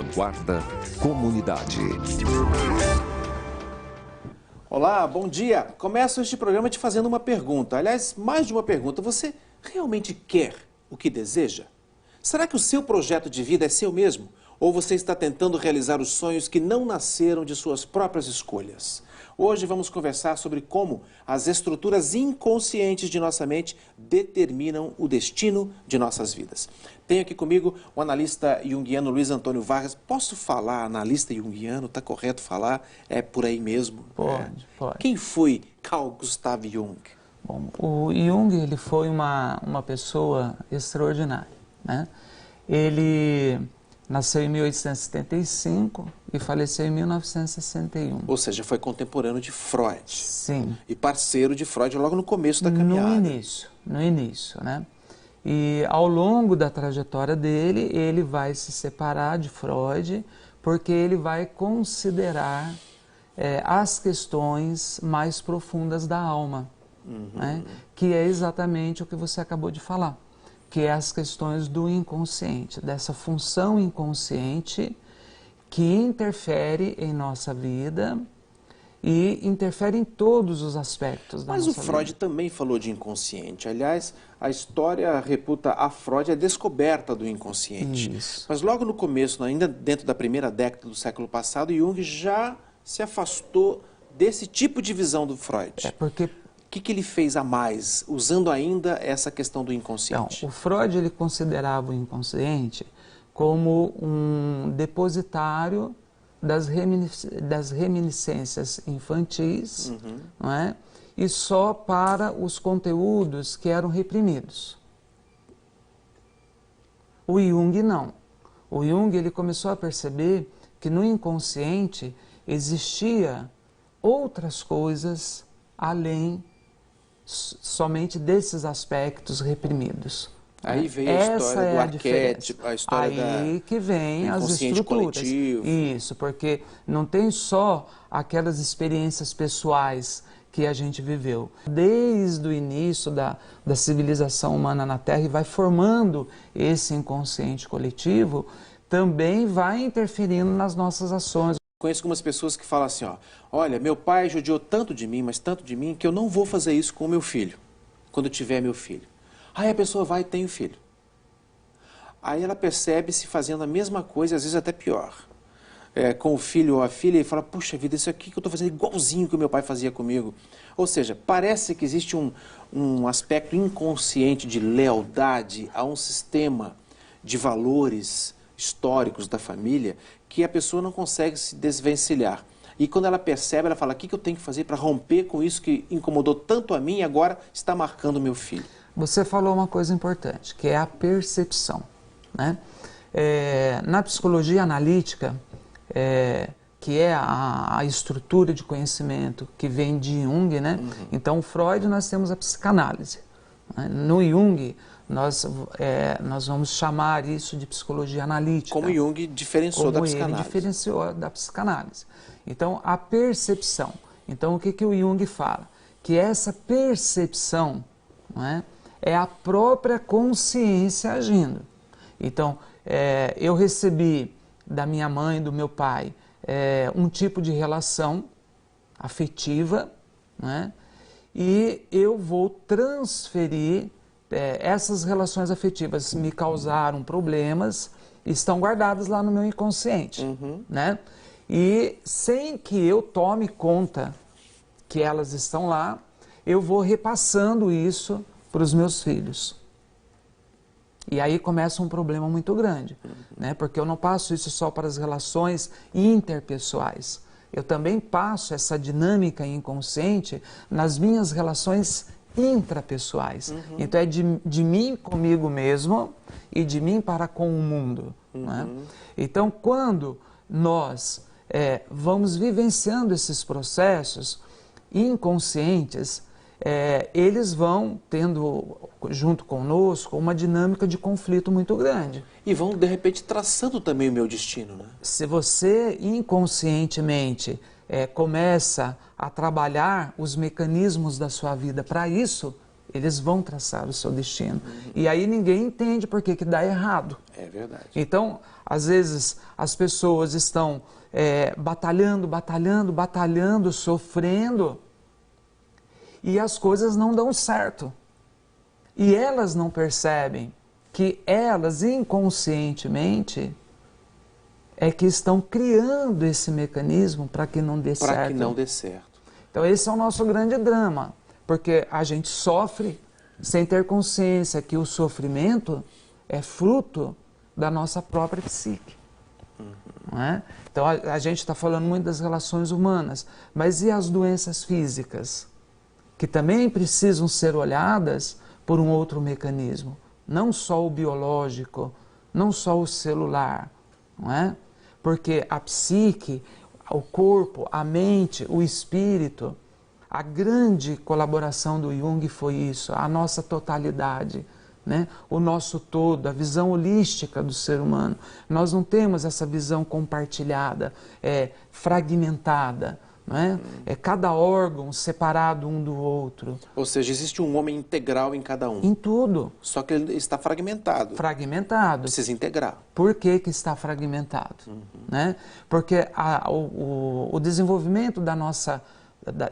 Vanguarda Comunidade. Olá, bom dia. Começo este programa te fazendo uma pergunta. Aliás, mais de uma pergunta. Você realmente quer o que deseja? Será que o seu projeto de vida é seu mesmo? Ou você está tentando realizar os sonhos que não nasceram de suas próprias escolhas? Hoje vamos conversar sobre como as estruturas inconscientes de nossa mente determinam o destino de nossas vidas. Tenho aqui comigo o analista junguiano Luiz Antônio Vargas. Posso falar analista junguiano? Está correto falar? É por aí mesmo? Pode. Quem foi Carl Gustav Jung? Bom, o Jung ele foi uma pessoa extraordinária, né? Ele nasceu em 1875 e faleceu em 1961. Ou seja, foi contemporâneo de Freud. Sim. E parceiro de Freud logo no começo da caminhada. No início, né? E ao longo da trajetória dele, ele vai se separar de Freud porque ele vai considerar as questões mais profundas da alma, né? Que é exatamente o que você acabou de falar, que é as questões do inconsciente, dessa função inconsciente que interfere em nossa vida e interfere em todos os aspectos da nossa vida. Mas o Freud também falou de inconsciente. Aliás, a história reputa a Freud a descoberta do inconsciente. Isso. Mas logo no começo, ainda dentro da primeira década do século passado, Jung já se afastou desse tipo de visão do Freud. Porque o que ele fez a mais, usando ainda essa questão do inconsciente? Então, o Freud ele considerava o inconsciente como um depositário das reminiscências infantis, não é? E só para os conteúdos que eram reprimidos. O Jung não. O Jung ele começou a perceber que no inconsciente existia outras coisas além somente desses aspectos reprimidos. Aí veio a história do arquétipo, a história aí que vem as estruturas. Coletivo. Isso, porque não tem só aquelas experiências pessoais que a gente viveu. Desde o início da civilização humana na Terra e vai formando esse inconsciente coletivo, também vai interferindo nas nossas ações. Conheço algumas pessoas que falam assim, olha, meu pai judiou tanto de mim, mas tanto de mim, que eu não vou fazer isso com o meu filho, quando tiver meu filho. Aí a pessoa vai e tem o filho. Aí ela percebe-se fazendo a mesma coisa, às vezes até pior. Com o filho ou a filha, e fala, puxa vida, isso aqui que eu estou fazendo igualzinho que o meu pai fazia comigo. Ou seja, parece que existe um aspecto inconsciente de lealdade a um sistema de valores históricos da família que a pessoa não consegue se desvencilhar. E quando ela percebe, ela fala, o que eu tenho que fazer para romper com isso que incomodou tanto a mim e agora está marcando o meu filho? Você falou uma coisa importante, que é a percepção, né? Na psicologia analítica, que é a estrutura de conhecimento que vem de Jung, né? Então, Freud, nós temos a psicanálise. Né? No Jung, nós vamos chamar isso de psicologia analítica. Como Jung diferenciou da psicanálise. Como ele diferenciou da psicanálise. Então, a percepção. Então, o que o Jung fala? Que essa percepção, não é a própria consciência agindo. Então, eu recebi da minha mãe, do meu pai, um tipo de relação afetiva, né? E eu vou transferir essas relações afetivas me causaram problemas, estão guardadas lá no meu inconsciente, né? E sem que eu tome conta que elas estão lá, eu vou repassando isso para os meus filhos. E aí começa um problema muito grande, né? Porque eu não passo isso só para as relações interpessoais. Eu também passo essa dinâmica inconsciente nas minhas relações intrapessoais. Então é de mim comigo mesmo e de mim para com o mundo. Né? Então quando nós vamos vivenciando esses processos inconscientes, eles vão tendo, junto conosco, uma dinâmica de conflito muito grande. E vão, de repente, traçando também o meu destino, né? Se você inconscientemente começa a trabalhar os mecanismos da sua vida para isso, Eles vão traçar o seu destino. E aí ninguém entende por que dá errado. É verdade. Então, às vezes, as pessoas estão batalhando, sofrendo, e as coisas não dão certo. E elas não percebem que elas, inconscientemente, é que estão criando esse mecanismo para que não dê certo. Para que não dê certo. Então, esse é o nosso grande drama. Porque a gente sofre sem ter consciência que o sofrimento é fruto da nossa própria psique. Não é? Então a gente está falando muito das relações humanas, mas e as doenças físicas? Que também precisam ser olhadas por um outro mecanismo. Não só o biológico, não só o celular. Não é? Porque a psique, o corpo, a mente, o espírito... A grande colaboração do Jung foi isso, a nossa totalidade, né? O nosso todo, a visão holística do ser humano. Nós não temos essa visão compartilhada, fragmentada, não é? É cada órgão separado um do outro. Ou seja, existe um homem integral em cada um. Em tudo. Só que ele está fragmentado. Fragmentado. Precisa integrar. Por que está fragmentado? Né? Porque o desenvolvimento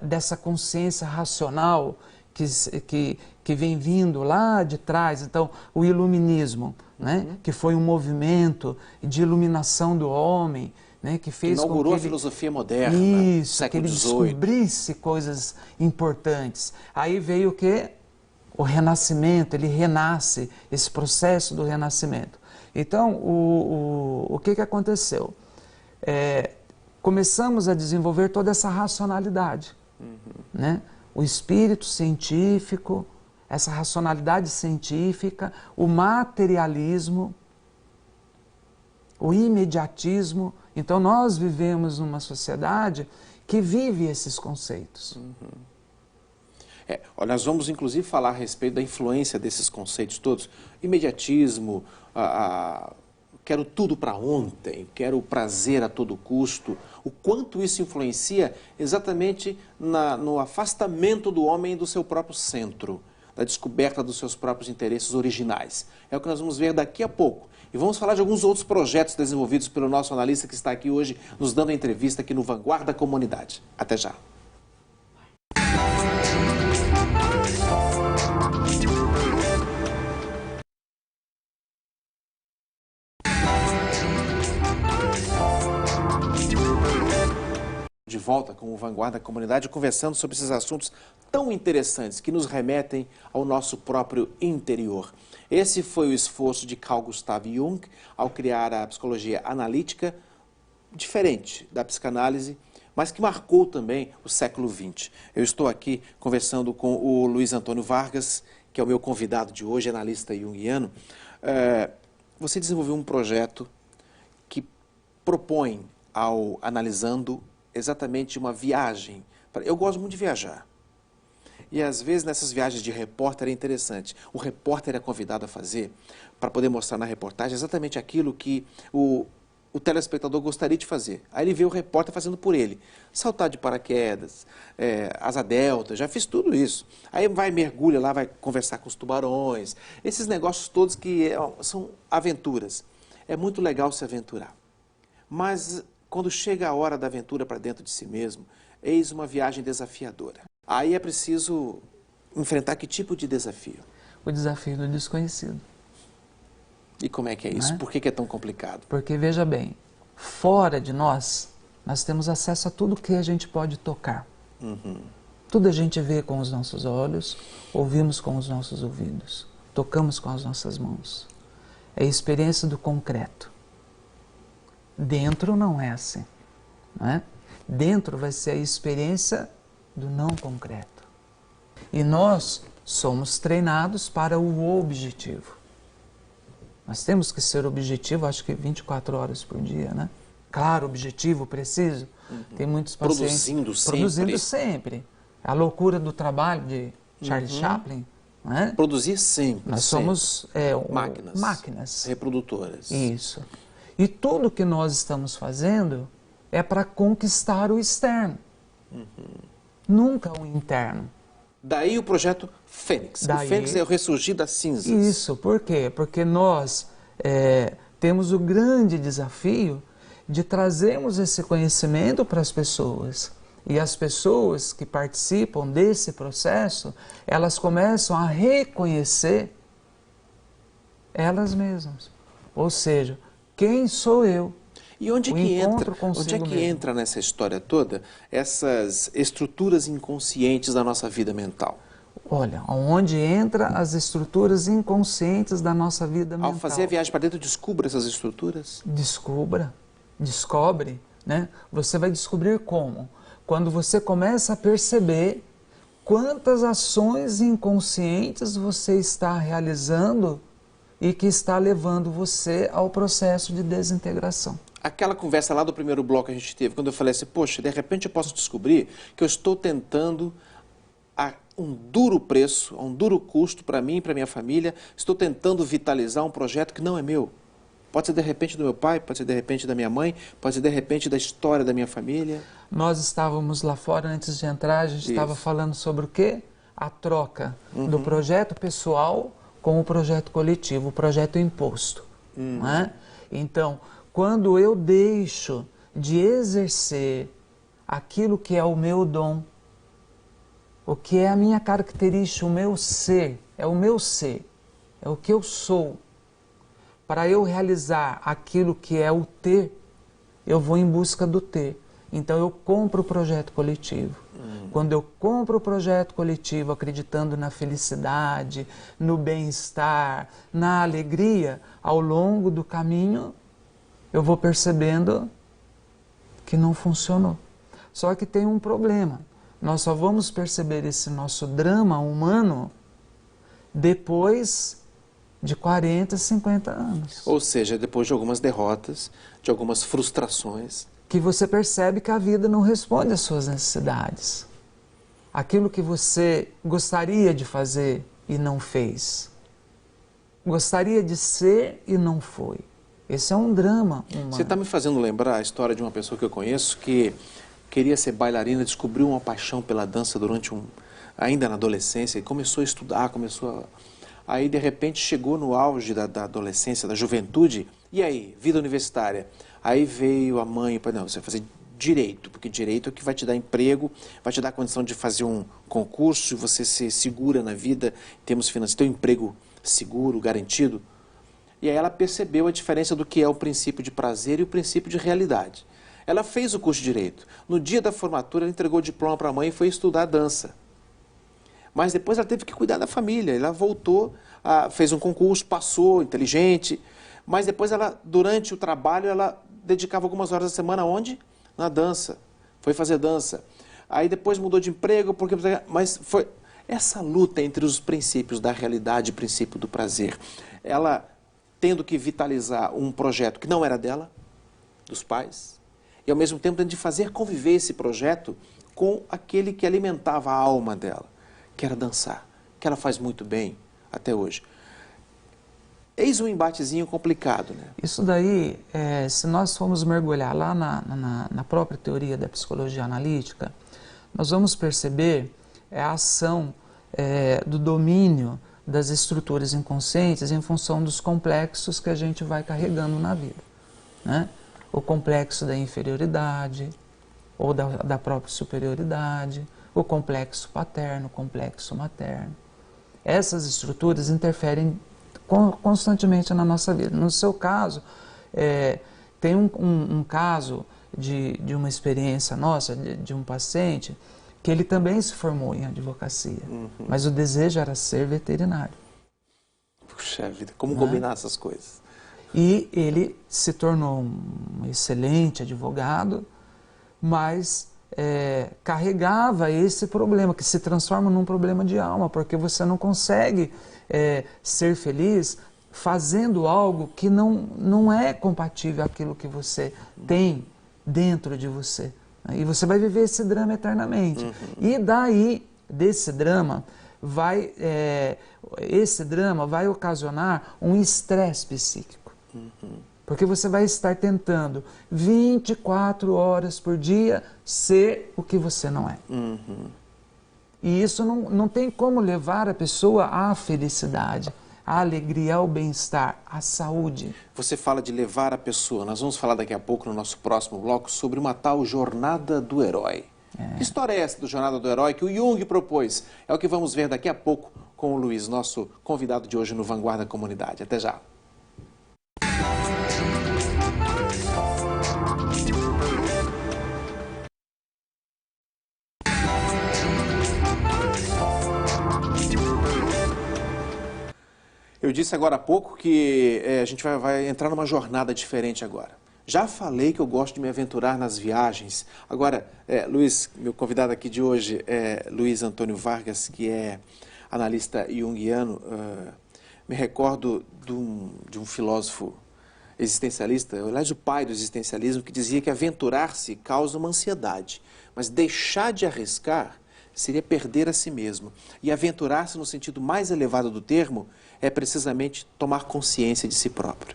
dessa consciência racional que vem vindo lá de trás, então o iluminismo, né? Que foi um movimento de iluminação do homem, né? Que fez inaugurou com que a filosofia moderna, isso, século que ele XVIII. descobrisse coisas importantes. Aí veio o quê? O renascimento, ele renasce, esse processo do renascimento. Então, o que aconteceu? Começamos a desenvolver toda essa racionalidade, né? O espírito científico, essa racionalidade científica, o materialismo, o imediatismo. Então nós vivemos numa sociedade que vive esses conceitos. Nós vamos inclusive falar a respeito da influência desses conceitos todos. Imediatismo, quero tudo para ontem, quero o prazer a todo custo. O quanto isso influencia exatamente no afastamento do homem do seu próprio centro, da descoberta dos seus próprios interesses originais. É o que nós vamos ver daqui a pouco. E vamos falar de alguns outros projetos desenvolvidos pelo nosso analista que está aqui hoje, nos dando a entrevista aqui no Vanguarda Comunidade. Até já. De volta com o Vanguarda Comunidade, conversando sobre esses assuntos tão interessantes que nos remetem ao nosso próprio interior. Esse foi o esforço de Carl Gustav Jung ao criar a psicologia analítica, diferente da psicanálise, mas que marcou também o século XX. Eu estou aqui conversando com o Luiz Antônio Vargas, que é o meu convidado de hoje, analista junguiano. Você desenvolveu um projeto que propõe, ao analisando, exatamente uma viagem. Eu gosto muito de viajar. E às vezes nessas viagens de repórter é interessante. O repórter é convidado a fazer, para poder mostrar na reportagem, exatamente aquilo que o telespectador gostaria de fazer. Aí ele vê o repórter fazendo por ele. Saltar de paraquedas, asa delta, já fiz tudo isso. Aí vai, mergulha lá, vai conversar com os tubarões. Esses negócios todos que são aventuras. É muito legal se aventurar. Mas quando chega a hora da aventura para dentro de si mesmo, eis uma viagem desafiadora. Aí é preciso enfrentar que tipo de desafio? O desafio do desconhecido. E como é que é isso? Por que é tão complicado? Porque, veja bem, fora de nós temos acesso a tudo que a gente pode tocar. Tudo a gente vê com os nossos olhos, ouvimos com os nossos ouvidos, tocamos com as nossas mãos. É a experiência do concreto. Dentro não é assim, não é? Dentro vai ser a experiência do não concreto. E nós somos treinados para o objetivo. Nós temos que ser objetivo, acho que 24 horas por dia, né? Claro, objetivo, preciso. Tem muitos pacientes... Produzindo sempre. A loucura do trabalho de Charlie Chaplin, não é? Produzir sempre. Nós somos máquinas. Reprodutoras. Isso. E tudo que nós estamos fazendo é para conquistar o externo. Nunca o interno. Daí o projeto Fênix. Daí... O Fênix é o ressurgir das cinzas. Isso, por quê? Porque nós temos o grande desafio de trazermos esse conhecimento para as pessoas. E as pessoas que participam desse processo, elas começam a reconhecer elas mesmas. Ou seja, quem sou eu? E onde é que mesmo. entra nessa história toda essas estruturas inconscientes da nossa vida mental? Olha, onde entra as estruturas inconscientes da nossa vida mental. Ao fazer a viagem para dentro, descubra essas estruturas? Descobre, né? Você vai descobrir como? Quando você começa a perceber quantas ações inconscientes você está realizando e que está levando você ao processo de desintegração. Aquela conversa lá do primeiro bloco que a gente teve, quando eu falei assim, poxa, de repente eu posso descobrir que eu estou tentando a um duro preço, a um duro custo para mim e para minha família, estou tentando vitalizar um projeto que não é meu. Pode ser de repente do meu pai, pode ser de repente da minha mãe, pode ser de repente da história da minha família. Nós estávamos lá fora antes de entrar, a gente estava falando sobre o quê? A troca do projeto pessoal com o projeto coletivo, o projeto imposto. Não é? Então, quando eu deixo de exercer aquilo que é o meu dom, o que é a minha característica, o meu ser, é o meu ser, é o que eu sou, para eu realizar aquilo que é o ter, eu vou em busca do ter. Então eu compro o projeto coletivo. Quando eu compro o projeto coletivo acreditando na felicidade, no bem-estar, na alegria, ao longo do caminho, eu vou percebendo que não funcionou. Só que tem um problema. Nós só vamos perceber esse nosso drama humano depois de 40, 50 anos. Ou seja, depois de algumas derrotas, de algumas frustrações. Que você percebe que a vida não responde às suas necessidades. Aquilo que você gostaria de fazer e não fez. Gostaria de ser e não foi. Esse é um drama humano. Você está me fazendo lembrar a história de uma pessoa que eu conheço que queria ser bailarina, descobriu uma paixão pela dança ainda na adolescência e começou a estudar, Aí, de repente, chegou no auge da adolescência, da juventude. E aí, vida universitária? Aí veio a mãe e falou, não, você vai fazer direito, porque direito é o que vai te dar emprego, vai te dar a condição de fazer um concurso, e você se segura na vida, em termos financeiros, ter um emprego seguro, garantido. E aí ela percebeu a diferença do que é o princípio de prazer e o princípio de realidade. Ela fez o curso de direito. No dia da formatura, ela entregou o diploma para a mãe e foi estudar dança. Mas depois ela teve que cuidar da família. Ela voltou, fez um concurso, passou, inteligente. Mas depois, durante o trabalho, ela dedicava algumas horas da semana onde? Na dança. Foi fazer dança. Aí depois mudou de emprego, mas foi essa luta entre os princípios da realidade e o princípio do prazer. Ela tendo que vitalizar um projeto que não era dela, dos pais, e ao mesmo tempo tendo de fazer conviver esse projeto com aquele que alimentava a alma dela, que era dançar, que ela faz muito bem até hoje. Eis um embatezinho complicado, né? Isso daí, se nós formos mergulhar lá na própria teoria da psicologia analítica, nós vamos perceber a ação do domínio das estruturas inconscientes em função dos complexos que a gente vai carregando na vida, né? O complexo da inferioridade ou da própria superioridade, o complexo paterno, o complexo materno. Essas estruturas interferem constantemente na nossa vida. No seu caso, tem um caso de uma experiência nossa, de um paciente, que ele também se formou em advocacia, mas o desejo era ser veterinário. Puxa vida, como combinar essas coisas? E ele se tornou um excelente advogado, mas carregava esse problema, que se transforma num problema de alma, porque você não consegue ser feliz fazendo algo que não é compatível àquilo que você tem dentro de você. E você vai viver esse drama eternamente. E daí, desse drama, esse drama vai ocasionar um estresse psíquico. Porque você vai estar tentando 24 horas por dia ser o que você não é. E isso não tem como levar a pessoa à felicidade, à alegria, ao bem-estar, à saúde. Você fala de levar a pessoa. Nós vamos falar daqui a pouco, no nosso próximo bloco, sobre uma tal jornada do herói. Que história é essa do Jornada do Herói que o Jung propôs? É o que vamos ver daqui a pouco com o Luiz, nosso convidado de hoje no Vanguarda Comunidade. Até já. Eu disse agora há pouco que a gente vai entrar numa jornada diferente agora. Já falei que eu gosto de me aventurar nas viagens. Agora, Luiz, meu convidado aqui de hoje é Luiz Antônio Vargas, que é analista junguiano. Me recordo de um filósofo existencialista, aliás, o pai do existencialismo, que dizia que aventurar-se causa uma ansiedade, mas deixar de arriscar seria perder a si mesmo. E aventurar-se, no sentido mais elevado do termo, é precisamente tomar consciência de si próprio.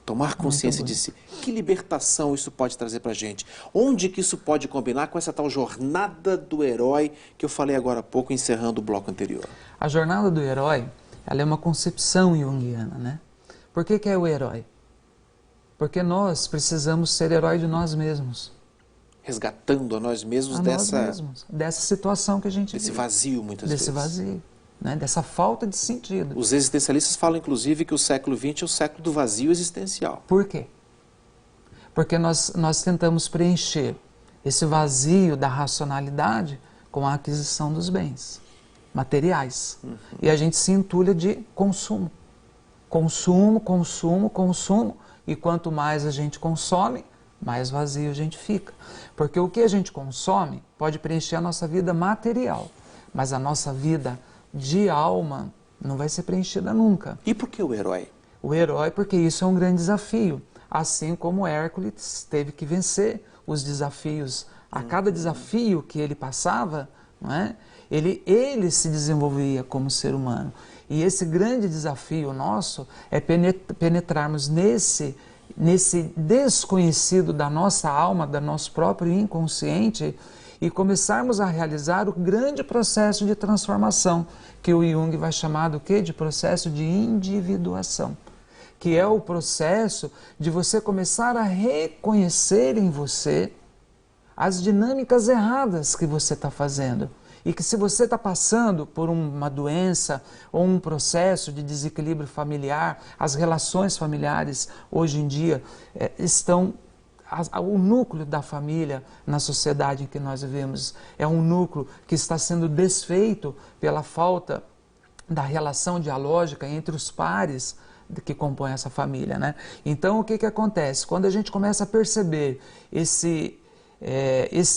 Tomar consciência de si. Que libertação isso pode trazer para a gente? Onde que isso pode combinar com essa tal jornada do herói que eu falei agora há pouco, encerrando o bloco anterior? A jornada do herói, ela é uma concepção junguiana, né? Por que é o herói? Porque nós precisamos ser herói de nós mesmos. Resgatando a nós mesmos dessa situação que a gente desse vive. Vazio, muitas vezes. Desse vazio. Né, dessa falta de sentido. Os existencialistas falam, inclusive, que o século XX é o século do vazio existencial. Por quê? Porque nós tentamos preencher esse vazio da racionalidade com a aquisição dos bens materiais. E a gente se entulha de consumo. Consumo, consumo, consumo. E quanto mais a gente consome, mais vazio a gente fica. Porque o que a gente consome pode preencher a nossa vida material, mas a nossa vida de alma não vai ser preenchida nunca. E por que o herói? O herói porque isso é um grande desafio. Assim como Hércules teve que vencer os desafios. A cada desafio que ele passava, não é? ele se desenvolvia como ser humano. E esse grande desafio nosso é penetrarmos nesse desconhecido da nossa alma, do nosso próprio inconsciente, e começarmos a realizar o grande processo de transformação, que o Jung vai chamar do quê? De processo de individuação, que é o processo de você começar a reconhecer em você as dinâmicas erradas que você está fazendo. E que se você está passando por uma doença ou um processo de desequilíbrio familiar, as relações familiares hoje em dia estão... O núcleo da família na sociedade em que nós vivemos é um núcleo que está sendo desfeito pela falta da relação dialógica entre os pares que compõem essa família, né? Então, o que acontece? Quando a gente começa a perceber esse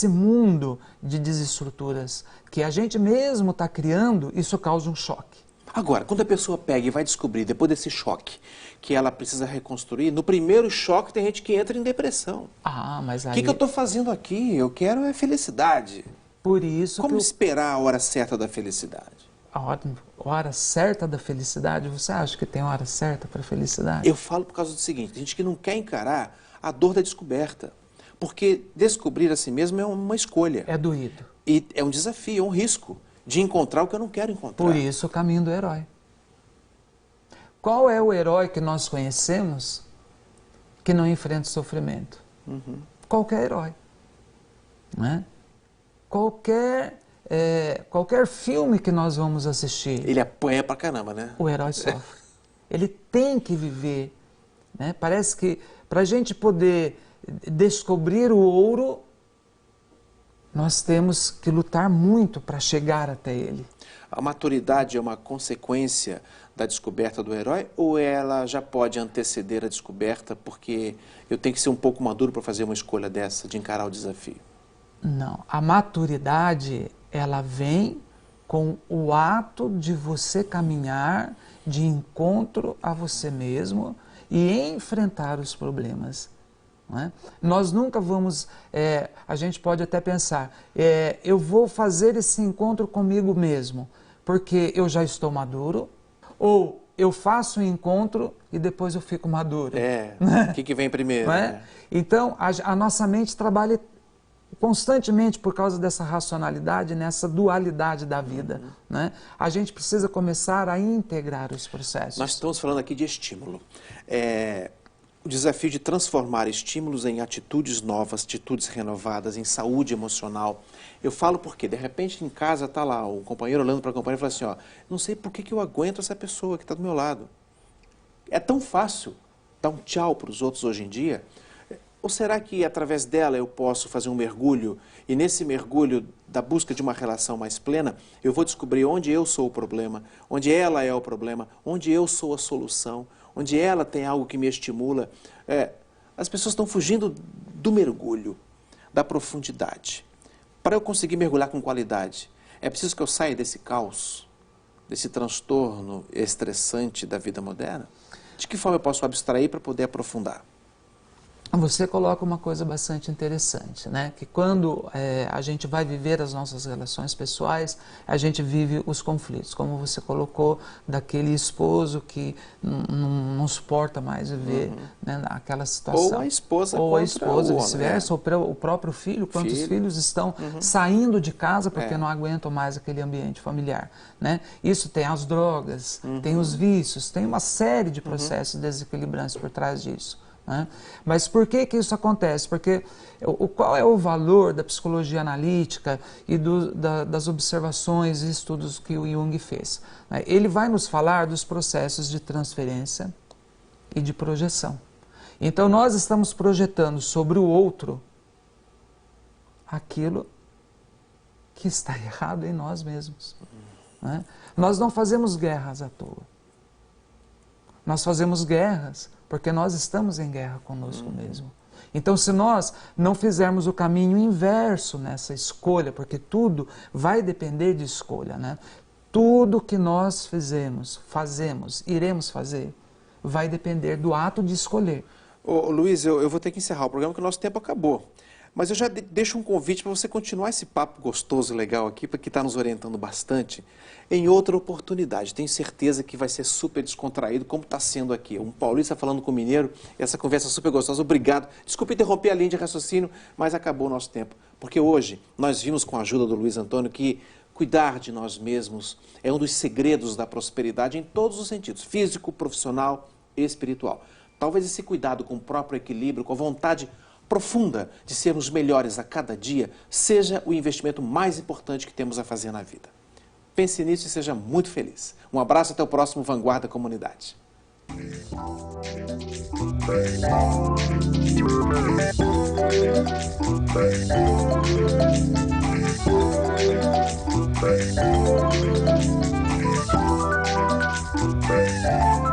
mundo de desestruturas que a gente mesmo está criando, isso causa um choque. Agora, quando a pessoa pega e vai descobrir, depois desse choque, que ela precisa reconstruir, no primeiro choque tem gente que entra em depressão. Ah, mas aí... O que eu estou fazendo aqui? Eu quero é felicidade. Por isso Como esperar a hora certa da felicidade? A hora certa da felicidade? Você acha que tem hora certa para a felicidade? Eu falo por causa do seguinte, tem gente que não quer encarar a dor da descoberta. Porque descobrir a si mesmo é uma escolha. É doído. E é um desafio, é um risco de encontrar o que eu não quero encontrar. Por isso o caminho do herói. Qual é o herói que nós conhecemos que não enfrenta o sofrimento? Qualquer herói. Não é? Qualquer filme que nós vamos assistir. Ele apanha pra caramba, né? O herói sofre. Ele tem que viver. Né? Parece que para a gente poder descobrir o ouro, nós temos que lutar muito para chegar até ele. A maturidade é uma consequência da descoberta do herói ou ela já pode anteceder a descoberta porque eu tenho que ser um pouco maduro para fazer uma escolha dessa, de encarar o desafio? Não, a maturidade ela vem com o ato de você caminhar de encontro a você mesmo e enfrentar os problemas. Não é? Nós nunca vamos, a gente pode até pensar, eu vou fazer esse encontro comigo mesmo, porque eu já estou maduro, ou eu faço um encontro e depois eu fico maduro. O que vem primeiro? Não é? Né? Então, a nossa mente trabalha constantemente por causa dessa racionalidade, nessa dualidade da vida, né? A gente precisa começar a integrar os processos. Nós estamos falando aqui de estímulo. O desafio de transformar estímulos em atitudes novas, atitudes renovadas, em saúde emocional. Eu falo porque, de repente, em casa está lá o companheiro olhando para a companheira e fala assim, ó, não sei por que eu aguento essa pessoa que está do meu lado. É tão fácil dar um tchau para os outros hoje em dia. Ou será que através dela eu posso fazer um mergulho e nesse mergulho da busca de uma relação mais plena, eu vou descobrir onde eu sou o problema, onde ela é o problema, onde eu sou a solução, onde ela tem algo que me estimula. As pessoas estão fugindo do mergulho, da profundidade. Para eu conseguir mergulhar com qualidade, é preciso que eu saia desse caos, desse transtorno estressante da vida moderna? De que forma eu posso abstrair para poder aprofundar? Você coloca uma coisa bastante interessante, né? Que quando a gente vai viver as nossas relações pessoais, a gente vive os conflitos, como você colocou, daquele esposo que não suporta mais viver né, aquela situação. Ou a esposa ou a esposa, o vice-versa, ou o próprio filho, quantos filhos estão saindo de casa porque não aguentam mais aquele ambiente familiar, né? Isso tem as drogas, tem os vícios, tem uma série de processos desequilibrantes por trás disso. Né? Mas por que isso acontece? Porque qual é o valor da psicologia analítica e das observações e estudos que o Jung fez? Né? Ele vai nos falar dos processos de transferência e de projeção. Então nós estamos projetando sobre o outro aquilo que está errado em nós mesmos. Né? Nós não fazemos guerras à toa. Nós fazemos guerras porque nós estamos em guerra conosco mesmo. Então, se nós não fizermos o caminho inverso nessa escolha, porque tudo vai depender de escolha, né? Tudo que nós fazemos, iremos fazer, vai depender do ato de escolher. Ô, Luiz, eu vou ter que encerrar o programa porque o nosso tempo acabou. Mas eu já deixo um convite para você continuar esse papo gostoso e legal aqui, que está nos orientando bastante, em outra oportunidade. Tenho certeza que vai ser super descontraído, como está sendo aqui. Um paulista falando com o mineiro, essa conversa super gostosa. Obrigado. Desculpe interromper a linha de raciocínio, mas acabou o nosso tempo. Porque hoje nós vimos com a ajuda do Luiz Antônio que cuidar de nós mesmos é um dos segredos da prosperidade em todos os sentidos, físico, profissional e espiritual. Talvez esse cuidado com o próprio equilíbrio, com a vontade profunda de sermos melhores a cada dia, seja o investimento mais importante que temos a fazer na vida. Pense nisso e seja muito feliz. Um abraço, até o próximo Vanguarda Comunidade. Bye.